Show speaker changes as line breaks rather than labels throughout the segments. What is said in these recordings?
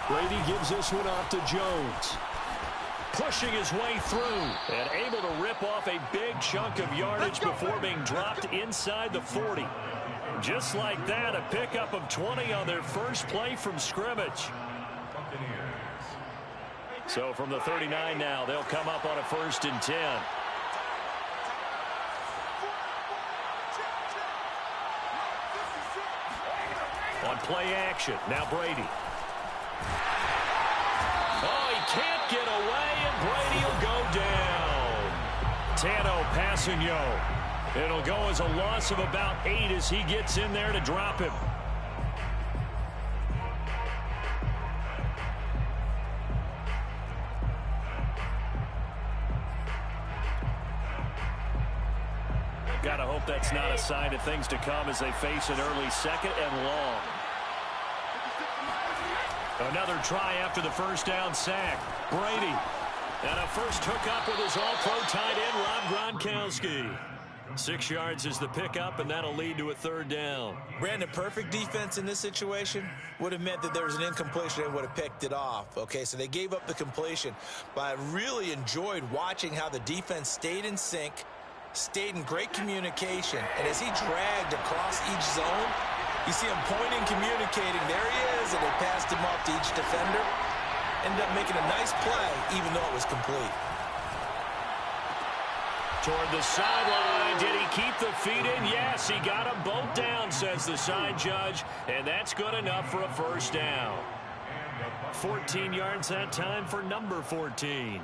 Brady gives this one off to Jones. Pushing his way through and able to rip off a big chunk of yardage before being dropped inside the 40. Just like that, a pickup of 20 on their first play from scrimmage. So from the 39 now, they'll come up on a 1st and 10. On play action, now Brady. Oh, he can't get away, and Brady will go down. Tano Passanio. It'll go as a loss of about 8 as he gets in there to drop him. Gotta hope that's not a sign of things to come as they face an early 2nd and long. Another try after the first down sack. Brady. And a first hookup with his all-pro tight end, Rob Gronkowski. 6 yards is the pickup, and that'll lead to a 3rd down.
Brandon, perfect defense in this situation would have meant that there was an incompletion and would have picked it off. Okay, so they gave up the completion. But I really enjoyed watching how the defense stayed in sync, stayed in great communication. And as he dragged across each zone, you see him pointing, communicating. There he is, and they passed him off to each defender. Ended up making a nice play, even though it was complete.
Toward the sideline. Did he keep the feet in? Yes, he got them both down, says the side judge. And that's good enough for a 1st down. 14 yards that time for number 14.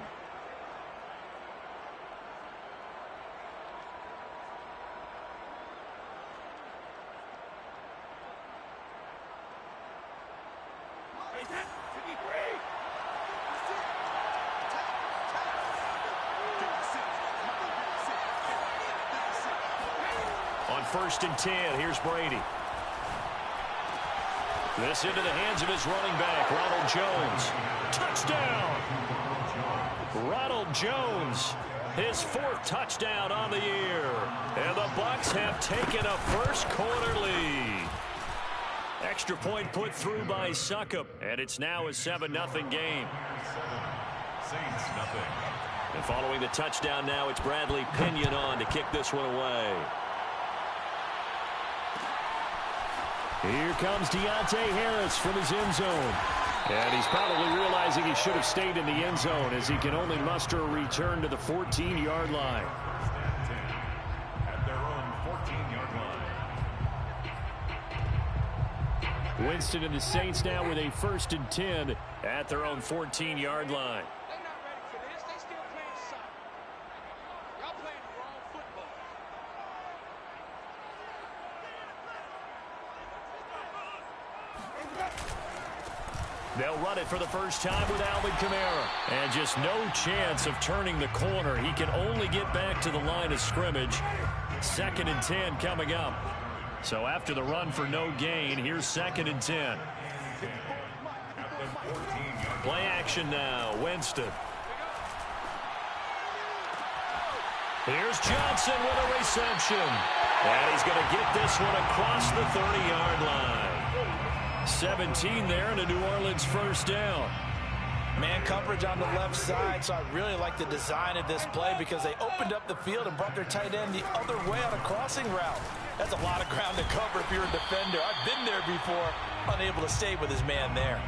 On 1st and 10, here's Brady. This into the hands of his running back, Ronald Jones. Touchdown! Ronald Jones, his 4th touchdown on the year. And the Bucs have taken a first-quarter lead. Extra point put through by Succop, and it's now a 7-0 game.
Saints nothing.
And following the touchdown now, it's Bradley Pinion on to kick this one away. Here comes Deontay Harris from his end zone. And he's probably realizing he should have stayed in the end zone as he can only muster a return to the 14-yard line.
At their own 14-yard line.
Winston and the Saints now with a 1st and 10 at their own 14-yard line. They'll run it for the first time with Alvin Kamara. And just no chance of turning the corner. He can only get back to the line of scrimmage. 2nd and 10 coming up. So after the run for no gain, here's 2nd and 10. Play action now. Winston. Here's Johnson with a reception. And he's going to get this one across the 30-yard line. 17 there and a New Orleans 1st down.
Man coverage on the left side, so I really like the design of this play because they opened up the field and brought their tight end the other way on a crossing route. That's a lot of ground to cover if you're a defender. I've been there before, unable to stay with his man there.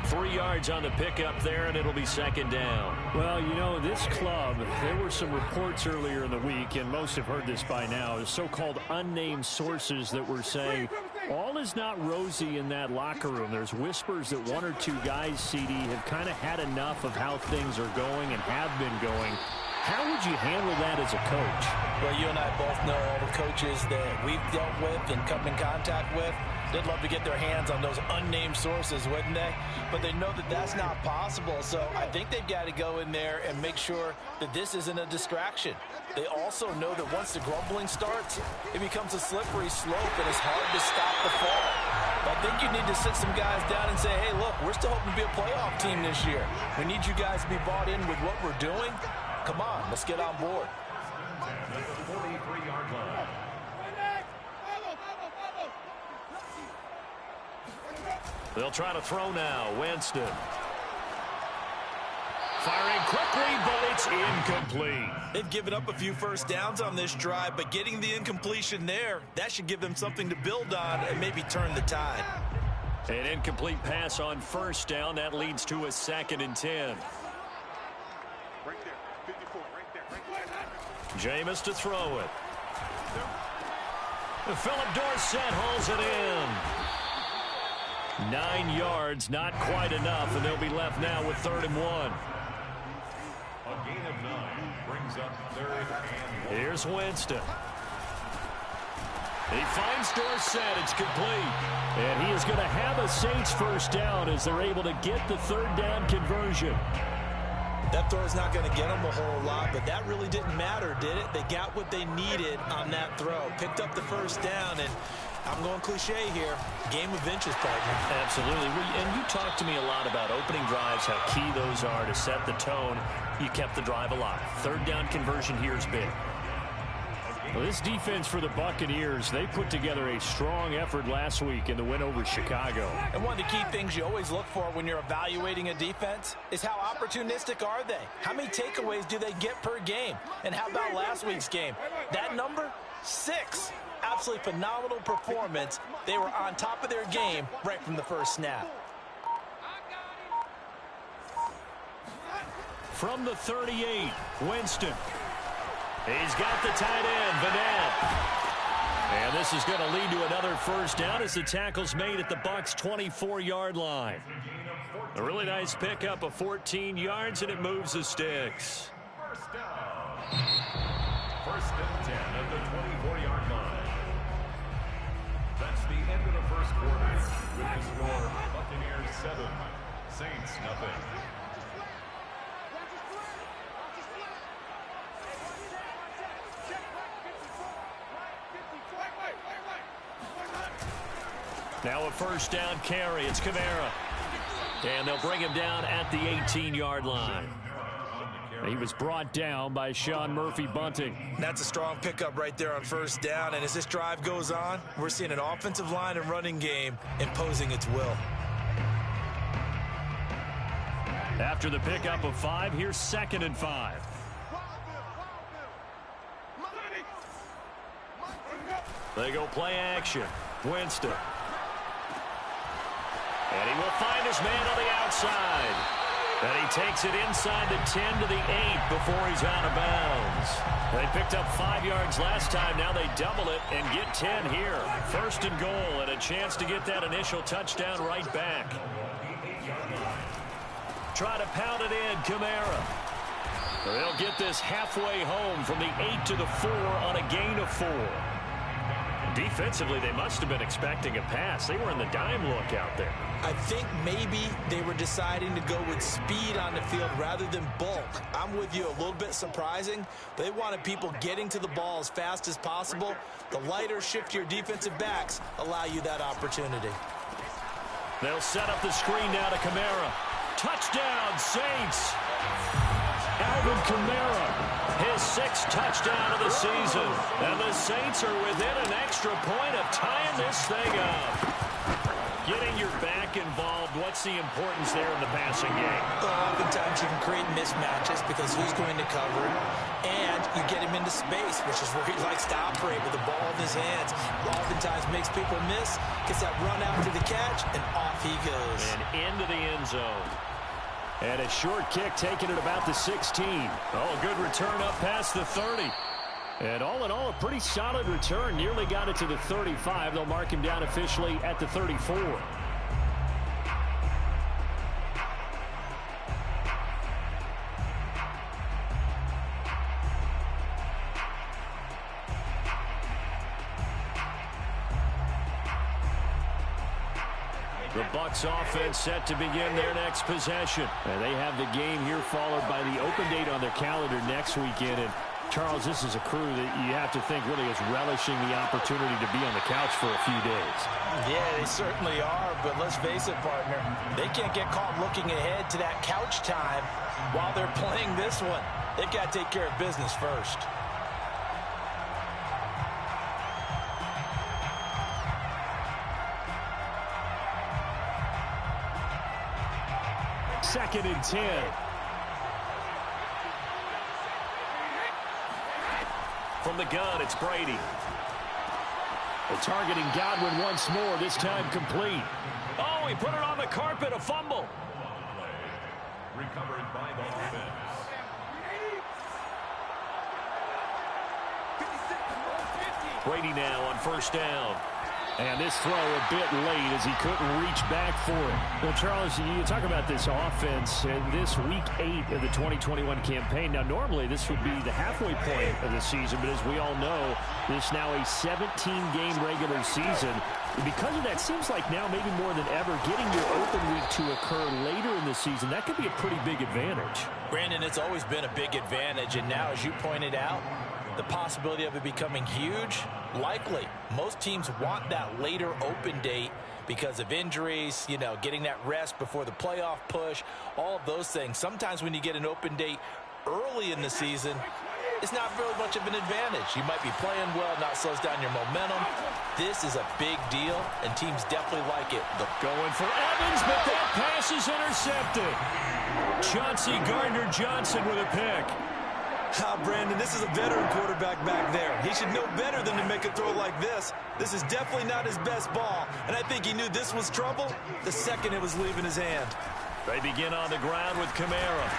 3 yards on the pickup there, and it'll be 2nd down.
Well, you know, this club, there were some reports earlier in the week, and most have heard this by now, the so-called unnamed sources that were saying all is not rosy in that locker room. There's whispers that 1 or 2 guys, CD, have kind of had enough of how things are going and have been going. How would you handle that as a coach?
Well, you and I both know all the coaches that we've dealt with and come in contact with. They'd love to get their hands on those unnamed sources, wouldn't they? But they know that that's not possible. So I think they've got to go in there and make sure that this isn't a distraction. They also know that once the grumbling starts, it becomes a slippery slope and it's hard to stop the fall. I think you need to sit some guys down and say, hey, look, we're still hoping to be a playoff team this year. We need you guys to be bought in with what we're doing. Come on, let's get on board.
At the 43-yard line.
They'll try to throw now. Winston. Firing quickly, but it's incomplete.
They've given up a few first downs on this drive, but getting the incompletion there, that should give them something to build on and maybe turn the tide.
An incomplete pass on first down. That leads to a 2nd and 10.
Right there, 54, right there, right there.
Jameis to throw it. Philip Dorsett hauls it in. 9 yards, not quite enough, and they'll be left now with 3rd and 1.
A gain of 9 brings up 3rd and 1.
Here's Winston. He finds Dorsett. It's complete.
And he is going to have a Saints first down as they're able to get the 3rd down conversion.
That throw is not going to get them a whole lot, but that really didn't matter, did it? They got what they needed on that throw. Picked up the first down, and I'm going cliche here. Game of inches, partner.
Absolutely. And you talked to me a lot about opening drives, how key those are to set the tone. You kept the drive alive. 3rd down conversion here is big.
Well, this defense for the Buccaneers, they put together a strong effort last week in the win over Chicago.
And one of the key things you always look for when you're evaluating a defense is how opportunistic are they? How many takeaways do they get per game? And how about last week's game? That number, 6. Absolutely phenomenal performance. They were on top of their game right from the first snap.
From the 38, Winston. He's got the tight end, Vanette. And this is going to lead to another first down as the tackle's made at the Bucs' 24-yard line. A really nice pickup of 14 yards, and it moves the sticks.
First down. 1st and 10 at the 24-yard line. That's the end of the first quarter. With the score, Buccaneers 7, Saints nothing.
Now a first down carry. It's Kamara. And they'll bring him down at the 18-yard line.
He was brought down by Sean Murphy-Bunting.
That's a strong pickup right there on first down. And as this drive goes on, we're seeing an offensive line and running game imposing its will.
After the pickup of 5, here's 2nd and 5.
They go play action. Winston. And he will find his man on the outside. And he takes it inside the 10 to the 8 before he's out of bounds. They picked up 5 yards last time. Now they double it and get 10 here. 1st and goal and a chance to get that initial touchdown right back. Try to pound it in, Kamara. They'll get this halfway home from the 8 to the 4 on a gain of 4. Defensively, they must have been expecting a pass. They were in the dime look out there.
I think maybe they were deciding to go with speed on the field rather than bulk. I'm with you, a little bit surprising. They wanted people getting to the ball as fast as possible. The lighter, shiftier defensive backs allow you that opportunity.
They'll set up the screen now to Kamara. Touchdown, Saints! Alvin Kamara, his 6th touchdown of the season. And the Saints are within an extra point of tying this thing up. Getting your back involved, what's the importance there in the passing game?
Oftentimes you can create mismatches because who's going to cover it, and you get him into space, which is where he likes to operate with the ball in his hands. Oftentimes makes people miss, gets that run out to the catch, and off he goes.
And into the end zone.
And a short kick taken at about the 16.
Oh, good return up past the 30.
And all in all, a pretty solid return. Nearly got it to the 35. They'll mark him down officially at the 34.
The Bucs offense set to begin their next possession.
And they have the game here followed by the open date on their calendar next weekend. And Charles, this is a crew that you have to think really is relishing the opportunity to be on the couch for a few days.
Yeah, they certainly are, but let's face it, partner. They can't get caught looking ahead to that couch time while they're playing this one. They've got to take care of business first.
2nd and 10.
From the gun, it's Brady.
Targeting Godwin once more, this time complete.
Oh, he put it on the carpet, a fumble.
Recovered by the offense.
Brady now on 1st down.
And this throw a bit late as he couldn't reach back for it. Well, Charles, you talk about this offense and this week 8 of the 2021 campaign. Now, normally this would be the halfway point of the season, but as we all know, this is now a 17-game regular season. Because of that, seems like now maybe more than ever, getting your open week to occur later in the season, that could be a pretty big advantage.
Brandon, it's always been a big advantage, and now, as you pointed out, the possibility of it becoming huge, likely. Most teams want that later open date because of injuries, you know, getting that rest before the playoff push, all of those things. Sometimes when you get an open date early in the season, it's not really much of an advantage. You might be playing well, not slows down your momentum. This is a big deal, and teams definitely like it.
Going for Evans, but that pass is intercepted. Chauncey Gardner-Johnson with a pick.
Brandon, this is a veteran quarterback back there. He should know better than to make a throw like this. This is definitely not his best ball, and I think he knew this was trouble the second it was leaving his hand.
They begin on the ground with Kamara.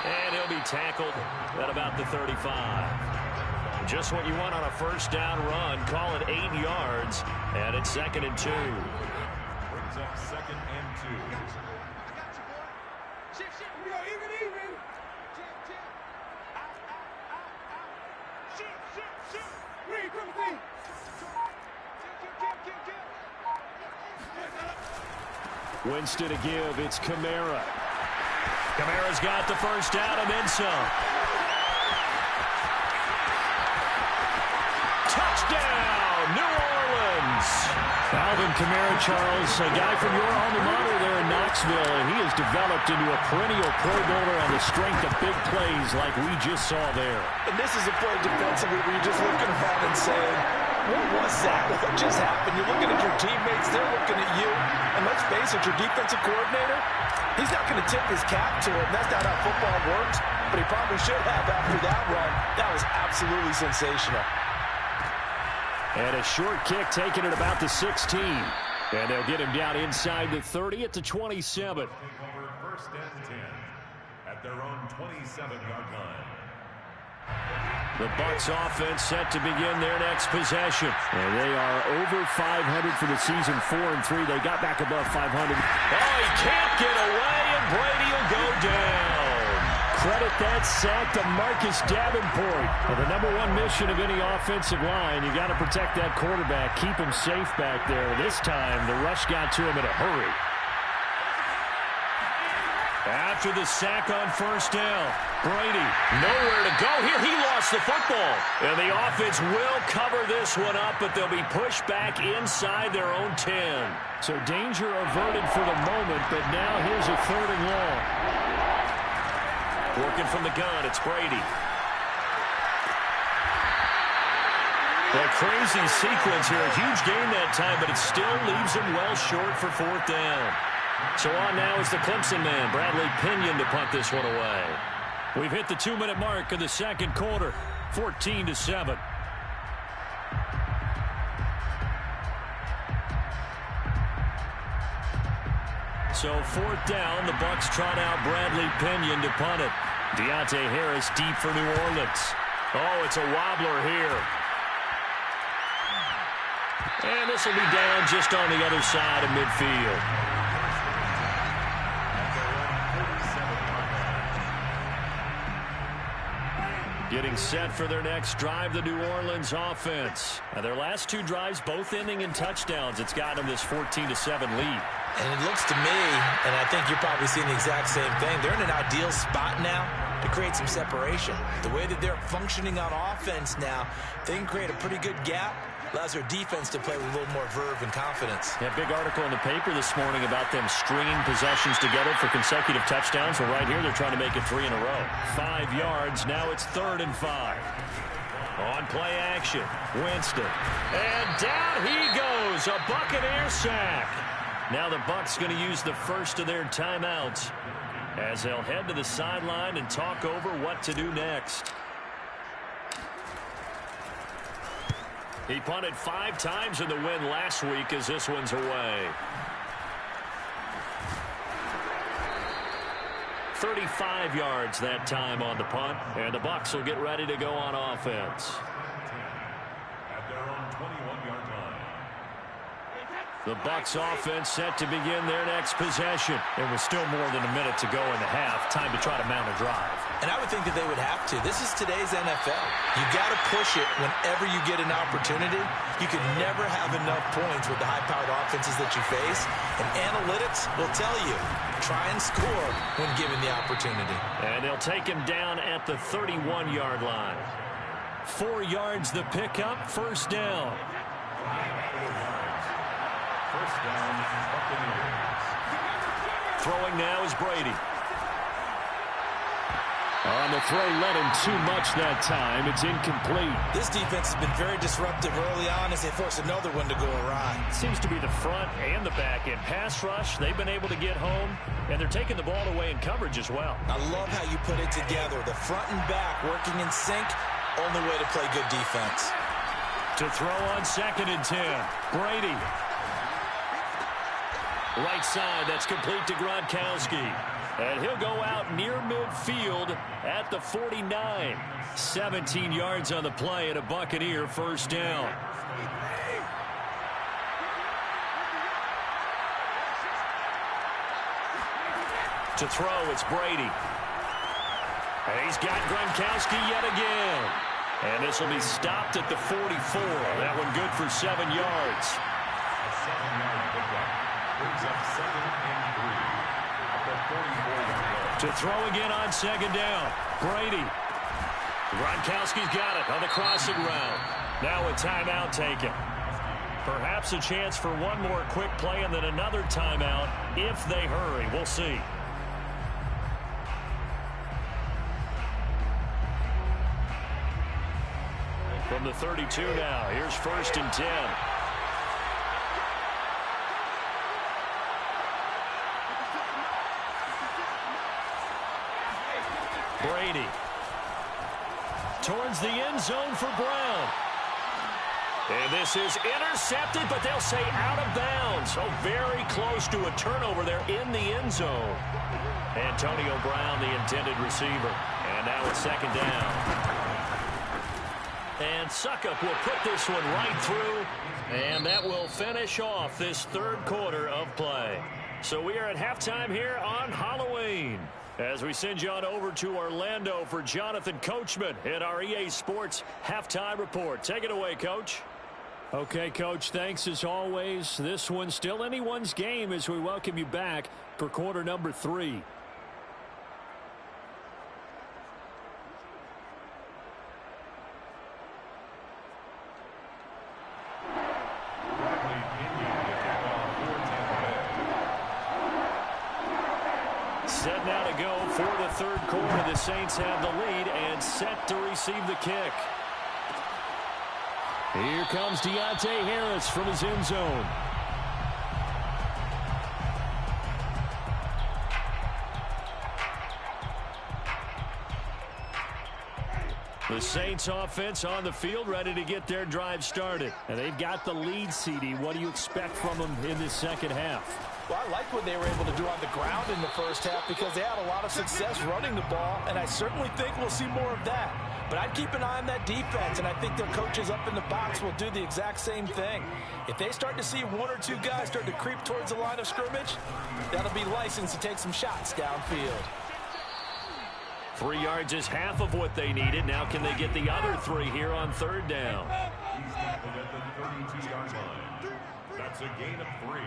And he'll be tackled at about the 35. Just what you want on a 1st down run. Call it 8 yards, and it's 2nd and 2.
Brings up 2nd and 2.
Winston to give. It's Kamara.
Kamara's got the 1st down and then some. Touchdown, New Orleans.
Alvin Kamara, Charles, a guy from your alma mater there in Knoxville, and he has developed into a perennial Pro Bowler on the strength of big plays like we just saw there.
And this is a play defensively where you're just looking around and saying, what was that? What just happened? You're looking at your teammates, they're looking at you. And let's face it, your defensive coordinator, he's not going to tip his cap to it. That's not how football works, but he probably should have after that run. That was absolutely sensational.
And a short kick taken at about the 16. And they'll get him down inside the 30 at the 27.
Take over 1st and 10 at their own 27-yard line.
The Bucs offense set to begin their next possession.
And they are over 500 for the season, 4-3. They got back above 500.
Oh, he can't get away, and Brady will go down.
Credit that sack to Marcus Davenport. Well, the #1 mission of any offensive line, you got to protect that quarterback, keep him safe back there. This time, the rush got to him in a hurry.
After the sack on 1st down, Brady nowhere to go here. He lost the football. And the offense will cover this one up, but they'll be pushed back inside their own 10.
So danger averted for the moment, but now here's a 3rd and long.
Working from the gun, it's Brady. A crazy sequence here. A huge game that time, but it still leaves him well short for 4th down. So on now is the Clemson man, Bradley Pinion, to punt this one away.
We've hit the 2-minute mark of the 2nd quarter, 14-7.
So 4th down, the Bucs trot out Bradley Pinion to punt it. Deontay Harris deep for New Orleans. Oh, it's a wobbler here. And this will be down just on the other side of midfield. Getting set for their next drive, the New Orleans offense. Now, their last 2 drives, both ending in touchdowns. It's got them this 14-7 lead.
And it looks to me, and I think you're probably seeing the exact same thing, they're in an ideal spot now to create some separation. The way that they're functioning on offense now, they can create a pretty good gap. Allows their defense to play with a little more verve and confidence.
Yeah, big article in the paper this morning about them stringing possessions together for consecutive touchdowns. Well, right here, they're trying to make it 3 in a row. 5 yards. Now it's 3rd and 5. On play action, Winston. And down he goes. A Buccaneer sack. Now the Bucs going to use the first of their timeouts as they'll head to the sideline and talk over what to do next. He punted 5 times in the win last week as this one's away. 35 yards that time on the punt, and the Bucs will get ready to go on offense.
At their own 21-yard line.
The Bucs offense set to begin their next possession.
There was still more than a minute to go in the half. Time to try to mount a drive.
And I would think that they would have to. This is today's NFL. You got to push it whenever you get an opportunity. You can never have enough points with the high-powered offenses that you face. And analytics will tell you, try and score when given the opportunity.
And they'll take him down at the 31-yard line. 4 yards the pickup, first down.
First down, Buccaneers.
Throwing now is Brady.
On the throw, let him too much that time. It's incomplete.
This defense has been very disruptive early on as they force another one to go awry.
Seems to be the front and the back end. Pass rush, they've been able to get home, and they're taking the ball away in coverage as well.
I love how you put it together. The front and back working in sync, only way to play good defense.
To throw on 2nd and 10, Brady. Right side, that's complete to Gronkowski. And he'll go out near midfield at the 49. 17 yards on the play and a Buccaneer first down. To throw, it's Brady. And he's got Gronkowski yet again. And this will be stopped at the 44. That one good for 7 yards.
A 7-yard pickup. Brings up 2nd and 3. At the 44-yard line.
To throw again on 2nd down. Brady. Gronkowski's got it on the crossing route. Now a timeout taken. Perhaps a chance for one more quick play and then another timeout if they hurry. We'll see. From the 32 now, here's 1st and 10. Brady. Towards the end zone for Brown. And this is intercepted, but they'll say out of bounds. So very close to a turnover there in the end zone. Antonio Brown, the intended receiver. And now it's 2nd down. And Succop will put this one right through. And that will finish off this 3rd quarter of play. So we are at halftime here on Halloween, as we send you on over to Orlando for Jonathan Coachman in our EA Sports Halftime Report. Take it away, Coach.
Okay, Coach, thanks as always. This one's still anyone's game as we welcome you back for quarter number 3.
Set now to go for the 3rd quarter. The Saints have the lead and set to receive the kick.
Here comes Deontay Harris from his end zone.
The Saints offense on the field, ready to get their drive started.
And they've got the lead, CD. What do you expect from them in this second half?
Well, I like what they were able to do on the ground in the first half because they had a lot of success running the ball, and I certainly think we'll see more of that. But I'd keep an eye on that defense, and I think their coaches up in the box will do the exact same thing. If they start to see 1 or 2 guys start to creep towards the line of scrimmage, that'll be licensed to take some shots downfield.
3 yards is half of what they needed. Now can they get the other 3 here on 3rd down?
He's tackled at the 32-yard line. That's a gain of 3.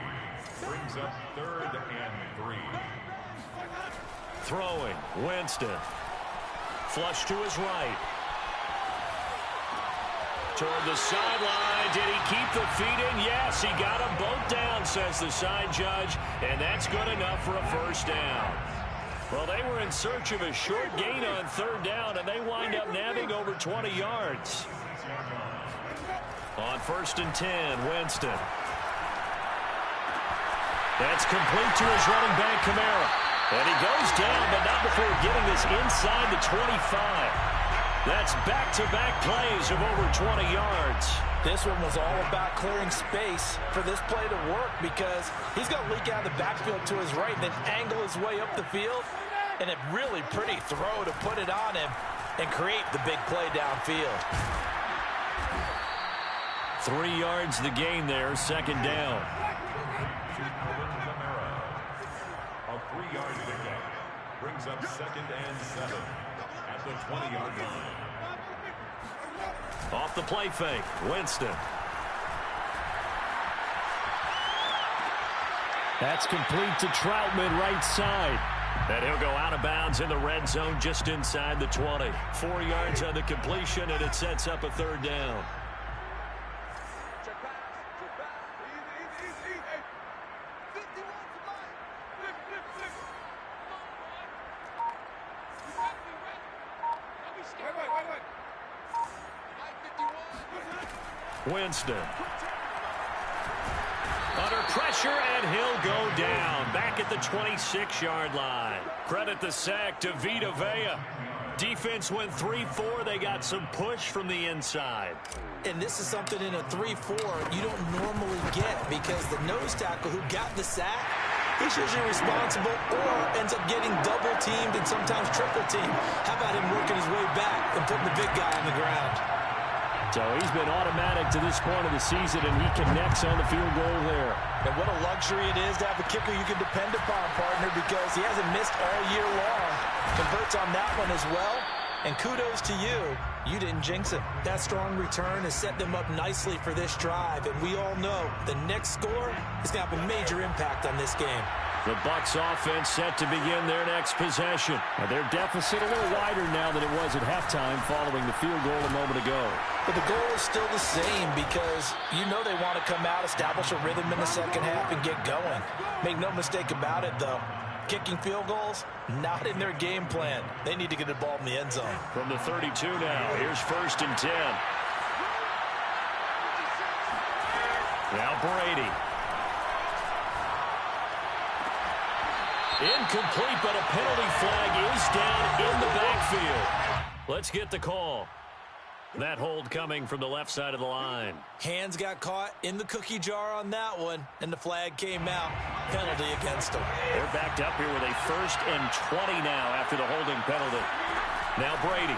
Brings up 3rd and 3.
Throwing, Winston. Flush to his right. Toward the sideline. Did he keep the feet in? Yes, he got them both down, says the side judge. And that's good enough for a first down. Well, they were in search of a short gain on 3rd down, and they wind up nabbing over 20 yards. On 1st and 10, Winston. That's complete to his running back, Kamara. And he goes down, but not before getting this inside the 25. That's back-to-back plays of over 20 yards.
This one was all about clearing space for this play to work because he's going to leak out of the backfield to his right and then angle his way up the field. And a really pretty throw to put it on him and create the big play downfield.
3 yards the gain there, second down.
A 3-yard pickup brings up 2nd and 7 at the 20-yard line.
Off the play fake, Winston. That's complete to Troutman, right side. And he'll go out of bounds in the red zone just inside the 20. 4 yards on the completion, and it sets up a 3rd down. Winston. Under pressure, and he'll go down. Back at the 26-yard line. Credit the sack to Vita Vea. Defense went 3-4. They got some push from the inside.
And this is something in a 3-4 you don't normally get because the nose tackle who got the sack, he's usually responsible or ends up getting double-teamed and sometimes triple-teamed. How about him working his way back and putting the big guy on the ground?
So he's been automatic to this point of the season, and he connects on the field goal there.
And what a luxury it is to have a kicker you can depend upon, partner, because he hasn't missed all year long. Converts on that one as well. And kudos to you. You didn't jinx it. That strong return has set them up nicely for this drive. And we all know the next score is going to have a major impact on this game.
The Bucs offense set to begin their next possession.
Their deficit a little wider now than it was at halftime following the field goal a moment ago.
But the goal is still the same because you know they want to come out, establish a rhythm in the second half, and get going. Make no mistake about it, though. Kicking field goals, not in their game plan. They need to get the ball in the end zone.
From the 32 now, here's 1st and 10. Now Brady. Incomplete, but a penalty flag is down in the backfield. Let's get the call. That hold coming from the left side of the line.
Hands got caught in the cookie jar on that one, and the flag came out. Penalty against them.
They're backed up here with a 1st and 20 now after the holding penalty. Now Brady.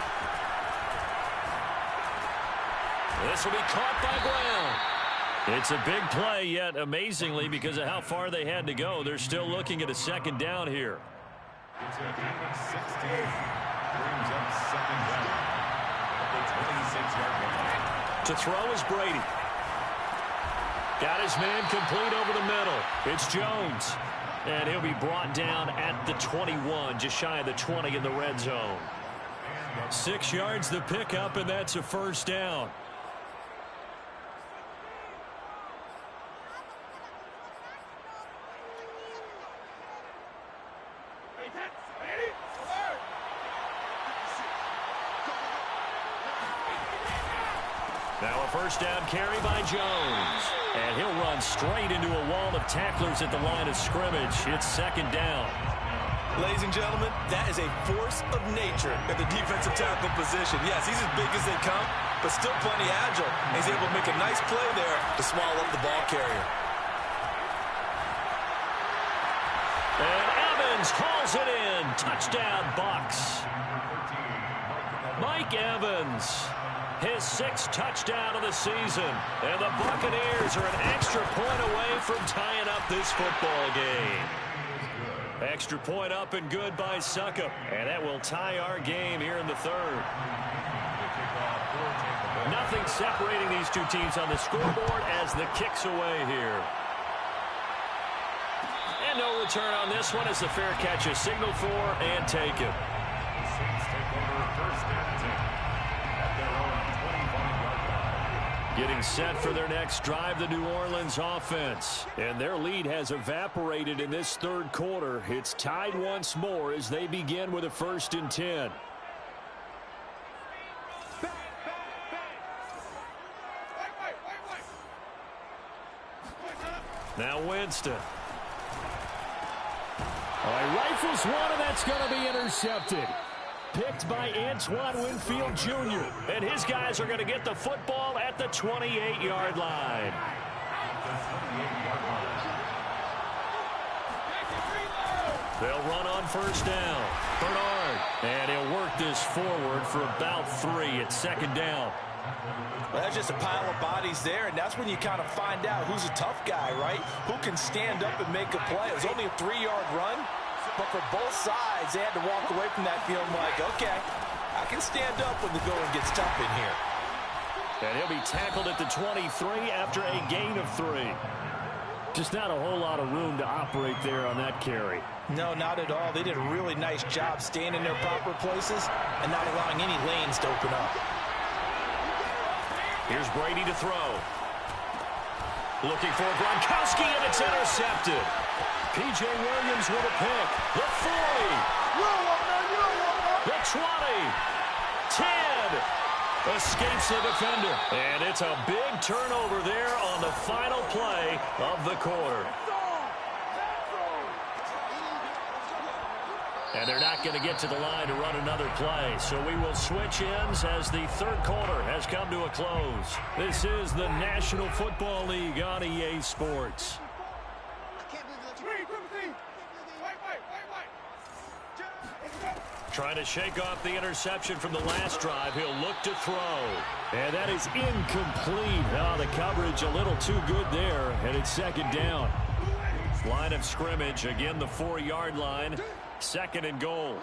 This will be caught by Brown. It's a big play, yet amazingly, because of how far they had to go, they're still looking at a 2nd down here.
It's a gain of 16. Brings up 2nd down at the 26-yard line.
To throw is Brady. Got his man complete over the middle. It's Jones. And he'll be brought down at the 21, just shy of the 20 in the red zone. 6 yards the pickup, and that's a 1st down. Now a 1st down carry by Jones. And he'll run straight into a wall of tacklers at the line of scrimmage. It's 2nd down.
Ladies and gentlemen, that is a force of nature at the defensive tackle position. Yes, he's as big as they come, but still plenty agile. And he's able to make a nice play there to swallow up the ball carrier.
And Evans hauls it in. Touchdown, Bucs. Mike Evans. His 6th touchdown of the season. And the Buccaneers are an extra point away from tying up this football game. Extra point up and good by Succop. And that will tie our game here in the 3rd. Nothing separating these two teams on the scoreboard as the kick's away here. And no return on this one as the fair catch is signaled for and taken.
The Saints take over 1st and 10 at their own 25-yard line.
Getting set for their next drive, the New Orleans offense. And their lead has evaporated in this 3rd quarter. It's tied once more as they begin with a 1st and 10. Now Winston. All right,
Rifles one, and that's going to be intercepted. Picked by Antoine Winfield Jr.
And his guys are going to get the football at the 28-yard line. They'll run on first down. Bernard. And he'll work this forward for about 3 at second down.
Well, that's just a pile of bodies there, and that's when you kind of find out who's a tough guy, right? Who can stand up and make a play. It was only a 3-yard run, but for both sides, they had to walk away from that feeling like, okay, I can stand up when the going gets tough in here.
And he'll be tackled at the 23 after a gain of 3.
Just not a whole lot of room to operate there on that carry.
No, not at all. They did a really nice job staying in their proper places and not allowing any lanes to open up.
Here's Brady to throw. Looking for Gronkowski, and it's intercepted. P.J. Williams with a pick. The 40. The 20. 10. Escapes the defender. And it's a big turnover there on the final play of the quarter. And they're not going to get to the line to run another play. So we will switch ends as the third quarter has come to a close. This is the National Football League on EA Sports. Trying to shake off the interception from the last drive. He'll look to throw.
And that is incomplete. Oh, the coverage a little too good there. And it's second down.
Line of scrimmage. Again, the 4-yard line. Second and goal.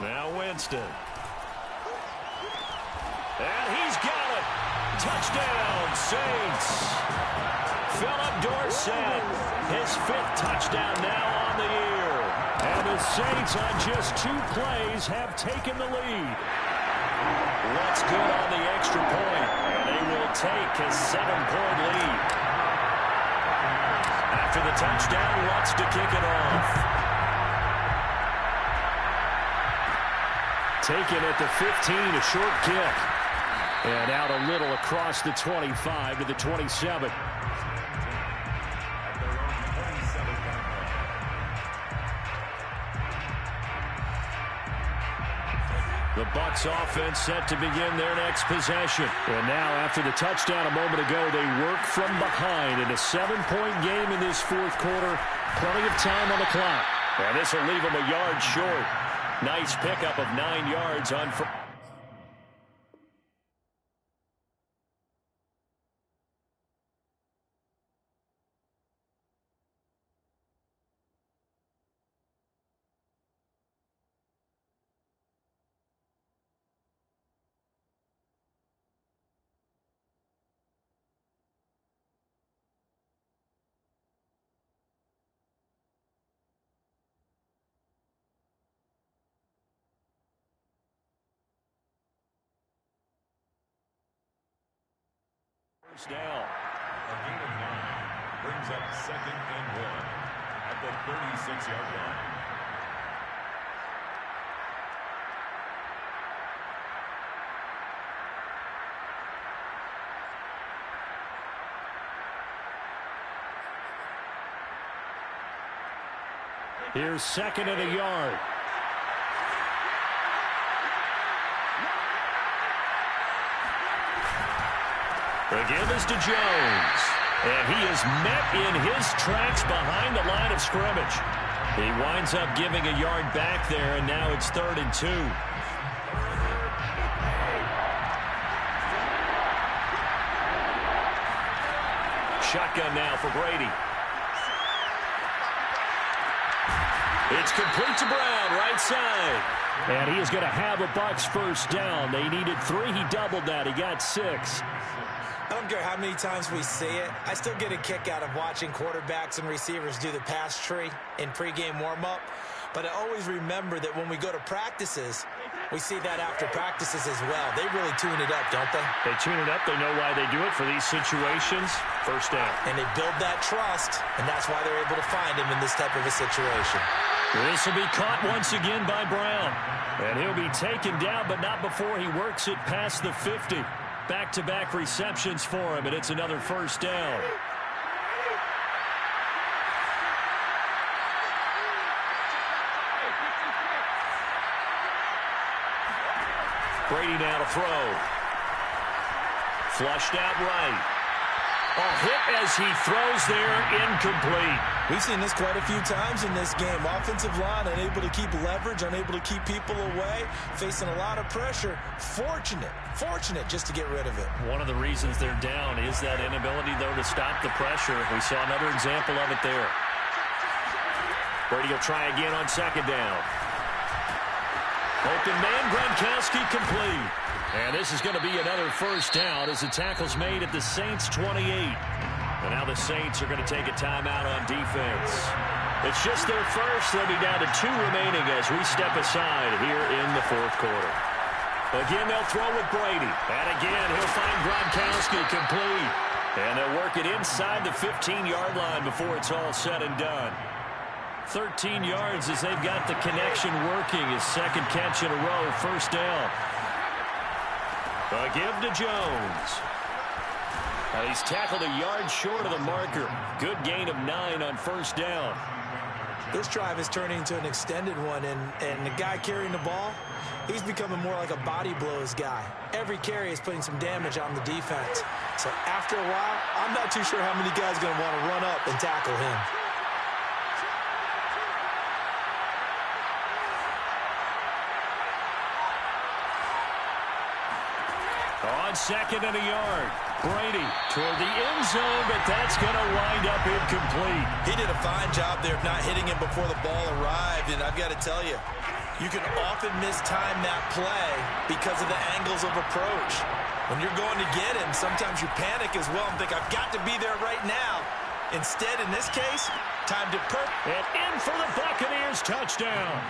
Now Winston. And he's got it. Touchdown, Saints. Philip Dorsett, his 5th touchdown now on the year.
And the Saints on just 2 plays have taken the lead.
What's good on the extra point. And they will take a 7-point lead. After the touchdown, wants to kick it off.
Taken at the 15, a short kick. And out a little across the 25 to the 27.
The Bucs offense set to begin their next possession.
And now after the touchdown a moment ago, they work from behind in a 7-point game in this fourth quarter. Plenty of time on the clock.
And this will leave them a yard short. Nice pickup of 9 yards on first. Down.
A gain of 9 brings up 2nd and 1 at the 36-yard line.
Here's 2nd and a yard.
The give is to Jones. And he is met in his tracks behind the line of scrimmage. He winds up giving a yard back there, and now it's 3rd and 2. Shotgun now for Brady. It's complete to Brown, right side.
And he is going to have a Bucs first down. They needed 3. He doubled that. He got 6.
I don't care how many times we see it. I still get a kick out of watching quarterbacks and receivers do the pass tree in pregame warm-up. But I always remember that when we go to practices, we see that after practices as well. They really tune it up, don't they?
They tune it up. They know why they do it for these situations. First down.
And they build that trust, and that's why they're able to find him in this type of a situation.
This will be caught once again by Brown. And he'll be taken down, but not before he works it past the 50. Back-to-back receptions for him, and it's another first down. Brady now to throw. Flushed out right. A hit as he throws there, incomplete.
We've seen this quite a few times in this game. Offensive line unable to keep leverage, unable to keep people away, facing a lot of pressure. Fortunate just to get rid of it.
One of the reasons they're down is that inability, though, to stop the pressure. We saw another example of it there.
Brady will try again on second down. Open man, Gronkowski complete. And this is going to be another first down as the tackle's made at the Saints 28. And now the Saints are going to take a timeout on defense. It's just their first. They'll be down to 2 remaining as we step aside here in the fourth quarter. Again, they'll throw with Brady. And again, he'll find Gronkowski complete. And they'll work it inside the 15-yard line before it's all said and done. 13 yards as they've got the connection working. His second catch in a row, first down. A give to Jones. Now he's tackled a yard short of the marker. Good gain of 9 on first down.
This drive is turning into an extended one, and the guy carrying the ball, he's becoming more like a body blows guy. Every carry is putting some damage on the defense. So after a while, I'm not too sure how many guys are going to want to run up and tackle him.
On second and a yard. Brady toward the end zone, but that's going to wind up incomplete.
He did a fine job there of not hitting him before the ball arrived, and I've got to tell you, you can often mistime that play because of the angles of approach. When you're going to get him, sometimes you panic as well and think, I've got to be there right now. Instead, in this case, time to
and in for the Buccaneers touchdown.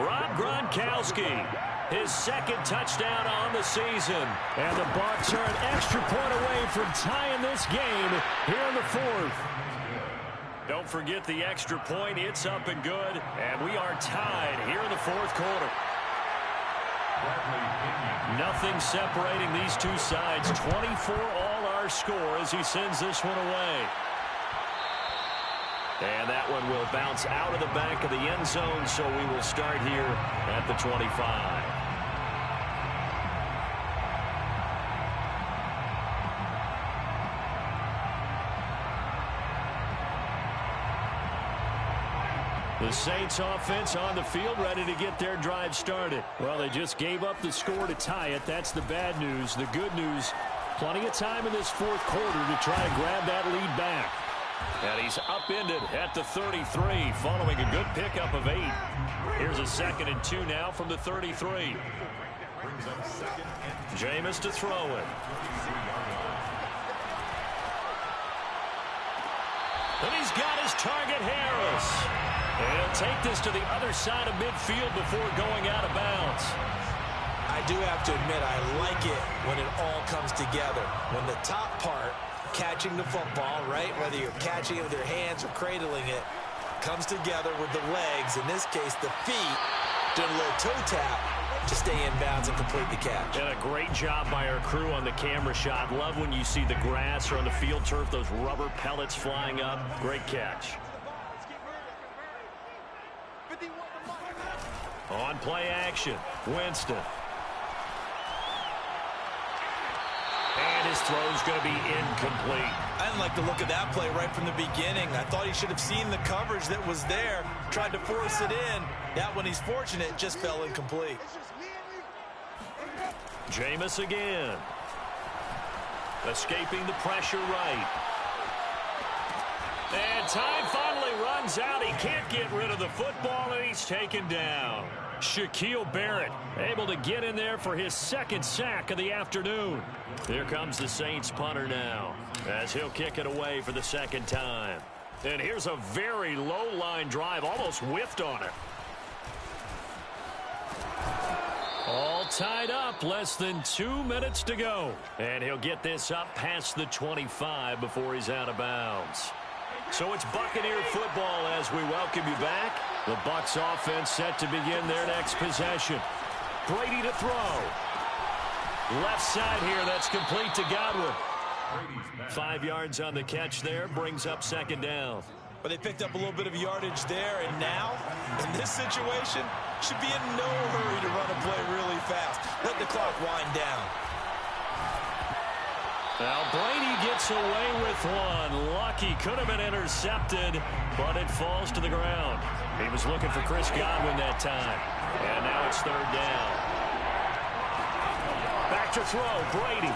Rob Gronkowski. His second touchdown on the season. And the Bucs are an extra point away from tying this game here in the fourth. Don't forget the extra point. It's up and good. And we are tied here in the fourth quarter. Nothing separating these two sides. 24 all our score as he sends this one away. And that one will bounce out of the back of the end zone, so we will start here at the 25. The Saints offense on the field, ready to get their drive started. Well, they just gave up the score to tie it. That's the bad news. The good news, plenty of time in this fourth quarter to try to grab that lead back. And he's upended at the 33, following a good pickup of 8. Here's a 2nd and 2 now from the 33. Jameis to throw it. And he's got his target, Harris. And he'll take this to the other side of midfield before going out of bounds.
I do have to admit, I like it when it all comes together. When the top part, catching the football, right, whether you're catching it with your hands or cradling it, comes together with the legs, in this case the feet, doing a little toe tap to stay in bounds and complete the catch.
And a great job by our crew on the camera shot. Love when you see the grass or on the field turf, those rubber pellets flying up. Great catch. On play action, Winston. And his throw's going to be incomplete.
I didn't like the look of that play right from the beginning. I thought he should have seen the coverage that was there, tried to force it in. That one, he's fortunate, just fell incomplete.
Jameis again. Escaping the pressure right. And time finally runs out. He can't get rid of the football, and he's taken down. Shaquille Barrett able to get in there for his 2nd sack of the afternoon. Here comes the Saints punter now as he'll kick it away for the 2nd time. And here's a very low line drive, almost whiffed on it. All tied up, less than 2 minutes to go. And he'll get this up past the 25 before he's out of bounds. So it's Buccaneer football as we welcome you back. The Bucs offense set to begin their next possession. Brady to throw. Left side here, that's complete to Godwin. 5 yards on the catch there, brings up 2nd down.
But they picked up a little bit of yardage there, and now, in this situation, should be in no hurry to run a play really fast. Let the clock wind down.
Now Brady gets away with one. Lucky, could have been intercepted, but it falls to the ground. He was looking for Chris Godwin that time. And now it's third down. Back to throw, Brady.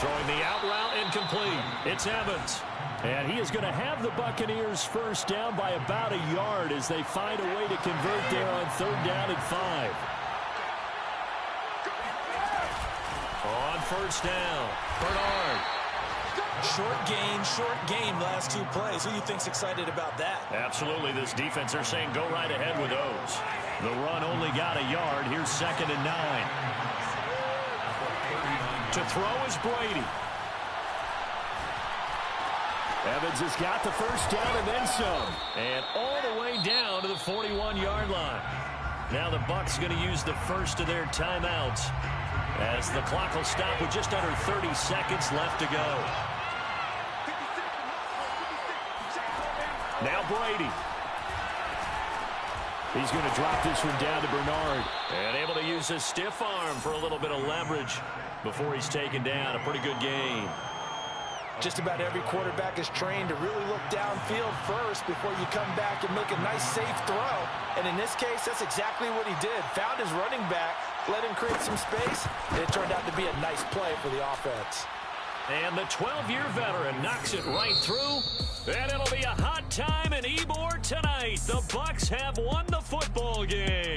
Throwing the out route, incomplete. It's Evans. And he is going to have the Buccaneers first down by about a yard as they find a way to convert there on third down and 5. On first down, Bernard.
Short game, last 2 plays. Who do you think's excited about that?
Absolutely. This defense, they're saying go right ahead with those. The run only got a yard. Here's 2nd and 9. To throw is Brady. Evans has got the first down and then some. And all the way down to the 41-yard line. Now the Bucs going to use the first of their timeouts as the clock will stop with just under 30 seconds left to go. Now Brady. He's going to drop this one down to Bernard. And able to use his stiff arm for a little bit of leverage before he's taken down. A pretty good gain.
Just about every quarterback is trained to really look downfield first before you come back and make a nice, safe throw. And in this case, that's exactly what he did. Found his running back, let him create some space, and it turned out to be a nice play for the offense.
And the 12-year veteran knocks it right through. And it'll be a hot time in Ybor tonight. The Bucs have won the football game.